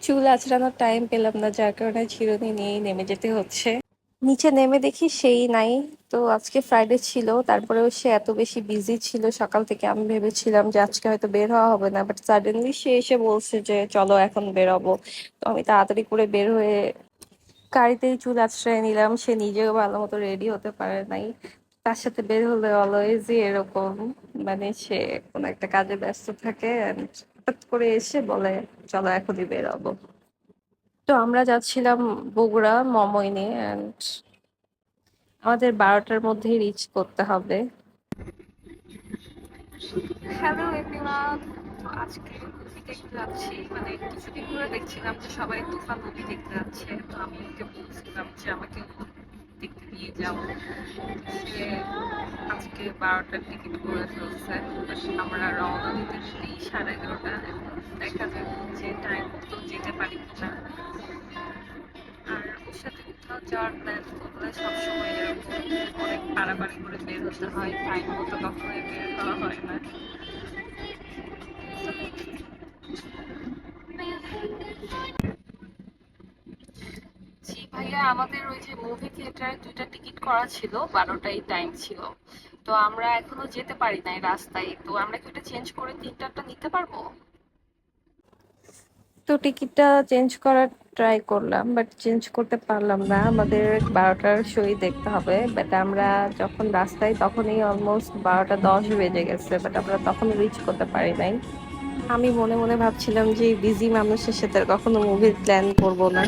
চুল আঁচড়ানোর টাইম পেলাম না, যার কারণে চিরুনি নিয়েই নেমে যেতে হচ্ছে। নিচে নেমে দেখি সেই নাই। তো আজকে ফ্রাইডে ছিল, তারপরেও সে এত বেশি বিজি ছিল সকাল থেকে, আমি ভেবেছিলাম যে আজকে হয়তো বের হওয়া হবে না, বাট সাডেনলি সে এসে বলছে যে চলো এখন বেরোবো। তো আমি তাড়াতাড়ি করে বের হয়ে গাড়িতেই চুল আঁচড়ায় নিলাম। সে নিজেও ভালো মতো রেডি হতে পারে নাই। তার সাথে বের হলে অলওয়েজই এরকম, মানে সে কোনো একটা কাজে ব্যস্ত থাকে and হঠাৎ করে এসে বলে চলো এখনই বেরোবো। তো আমরা যাচ্ছিলাম বগুড়া মমইনে, অ্যান্ড আমাদের 12টার মধ্যেই রিচ করতে হবে। হ্যালো এভরিওয়ান, তো আজকে মুভি দেখতে যাচ্ছি। মানে কিছুদিন ধরে দেখছিলাম যে সবাই তুফান মুভি দেখতে যাচ্ছে, তো আমি ওকে বলছিলাম যে আমাকে দেখতে নিয়ে যাও। সে আজকে 12টার টিকিট করে ফেলছে। আমরা রওনা দিতে দিতেই 11:30। দেখা যাক যে টাইম মতো যেতে পারি কিনা। আর ওর সাথে কোথাও যাওয়ার প্ল্যান করলে সবসময় এরকম অনেক বাড়াবাড়ি করে বের হতে হয়, টাইম মতো কখনোই বের হওয়া হয় না। জি ভাইয়া, আমাদের ওই যে মুভি থিয়েটারে 2টা টিকিট করা ছিল, 12টাই টাইম ছিল। তো আমরা এখনো যেতে পারি নাই রাস্তায়, তো আমরা কি ওটা চেঞ্জ করে 3টাটা নিতে পারবো? তো টিকিটটা চেঞ্জ করার ট্রাই করলাম, বাট চেঞ্জ করতে পারলাম না। আমাদের 12টার শোই দেখতে হবে, বাট আমরা যখন রাস্তায় তখনই অলমোস্ট 12টা 10 বেজে গেছে, বাট আমরা তখন রিচ করতে পারি নাই। আমি মনে মনে ভাবছিলাম যে বিজি মানুষের সাথে আর কখনো মুভির প্ল্যান করব না।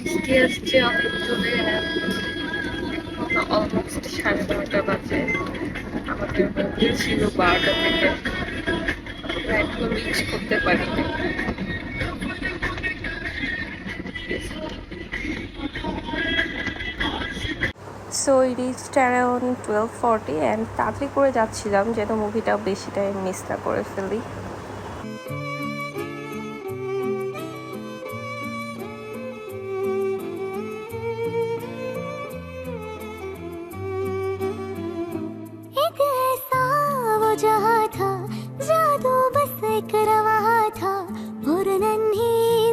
বৃষ্টি আসছে অনেক জোরে, অলমোস্ট 12:30 বাজে। আমাদের মুভি ছিল 12টা থেকে, আমরা এখনো রিচ করতে পারিনি। So it reached around 12:40 and তাড়াতাড়ি করে যাচ্ছিলাম যেন মুভিটা বেশি টাইম মিস না করে ফেলি। एक ऐसा वो जहाँ था, जादू बस एक रवा था, और नन्ही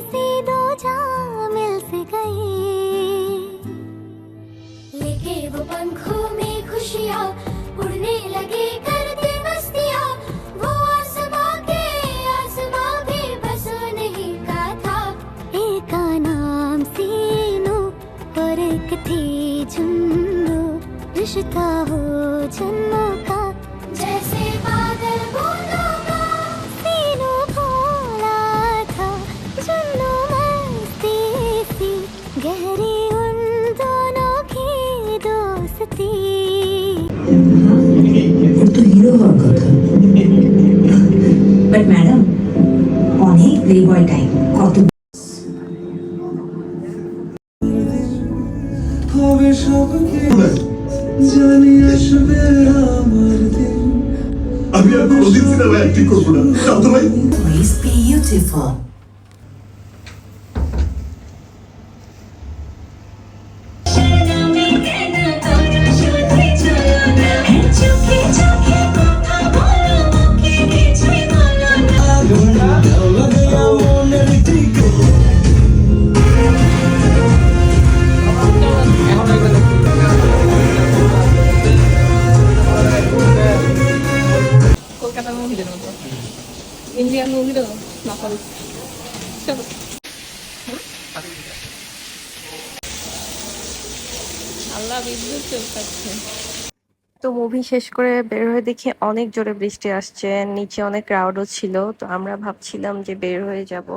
सी दो जहाँ मिल से गई, लेके वो पंखों में खुशियाँ उड़ने लगे करते मस्तियाँ, वो आसमां भी बस उन्हीं का था। एक का नाम सीनू और एक थी जुन्नू, रिश्ता हो जन्मों का, जैसे बादल बूंदों का। सीनू भोला था, जुन्नू मस्ती सी, गहरी उन दोनों की दोस्ती। ওর তো হিরো হওয়ার কথা, বাট ম্যাডাম অনেক প্লে বয় টাইম। কত হবে সবকে জানি আসবে আমার দিন। আমি আর কোনোদিন সিনেমায় অ্যাক্টিং করবো না, যাও তো ভাই। Is beautiful. কলকাতার মুভিদের মতো ইন্ডিয়ান মুভিরও নকল। চলো। আল্লাহ বিদ্যুৎ চলছে। তো মুভি শেষ করে বের হয়ে দেখি অনেক জোরে বৃষ্টি আসছে, নিচে অনেক ক্রাউডও ছিল। তো আমরা ভাবছিলাম যে বের হয়ে যাব।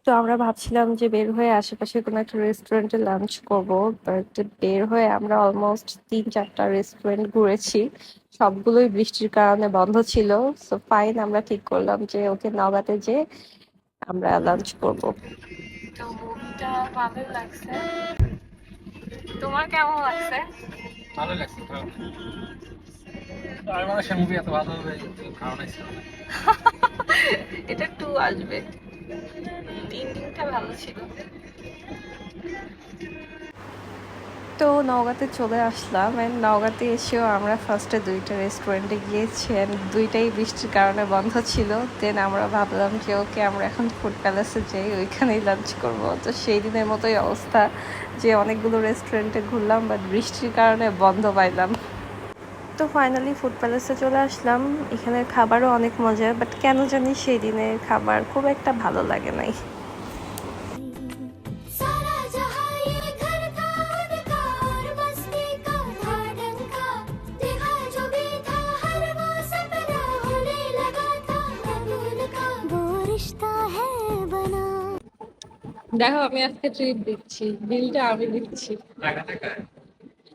তো আমরা ভাবছিলাম যে বের হয়ে আশেপাশে কোনো একটা রেস্টুরেন্টে লাঞ্চ করব, বাট বের হয়ে আমরা অলমোস্ট 3-4টা রেস্টুরেন্ট ঘুরেছি, সবগুলোই বৃষ্টির কারণে বন্ধ ছিল। সো ফাইন, আমরা ঠিক করলাম যে ওকে নগাতে যে আমরা লাঞ্চ করব। তো মুভিটা ভালোই লাগছে, তোমার কেমন লাগছে? ভালো লাগছে, ভালো। আর বাংলাদেশের মুভি এত ভালো হবে ধারণা ছিল না। এটা 2 আসবে। 3 দিনটা ভালো ছিল। তো নওগাঁতে চলে আসলাম অ্যান্ড নওগাঁতে এসেও আমরা ফার্স্টে দুইটা রেস্টুরেন্টে গিয়েছি অ্যান্ড দুইটাই বৃষ্টির কারণে বন্ধ ছিল। দেন আমরা ভাবলাম যে ওকে আমরা এখন ফুড প্যালেসে যাই, ওইখানেই লাঞ্চ করব। তো সেই দিনের মতোই অবস্থা, যে অনেকগুলো রেস্টুরেন্টে ঘুরলাম বাট বৃষ্টির কারণে বন্ধ পাইলাম। তো ফাইনালি ফুড প্যালেসে চলে আসলাম। এখানের খাবারও অনেক মজা, বাট কেন জানি সেই দিনের খাবার খুব একটা ভালো লাগে নাই। सारा जहां ये घर था उनका और बस्ती का था ढंका देखा जो भी था हर वो सपना होने लगा था अब उनका वो रिश्ता है बना। দেখো আমি আজকে ট্রিট দিচ্ছি, বিলটা আমি দিচ্ছি।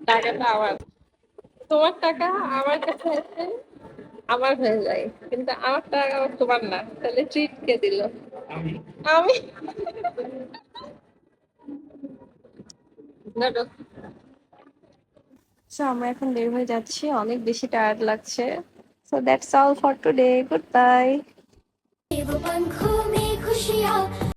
টাকাটা আমার, তোমার টাকা আমার কাছে আছে, আমার হয়ে যায়, কিন্তু আমার টাকা আবার তোমার না, তাহলে ট্রিট কে দিল? আমি। সো আমরা এখন বের হয়ে যাচ্ছি, অনেক বেশি টায়ার্ড লাগছে। So that's all for today, good bye.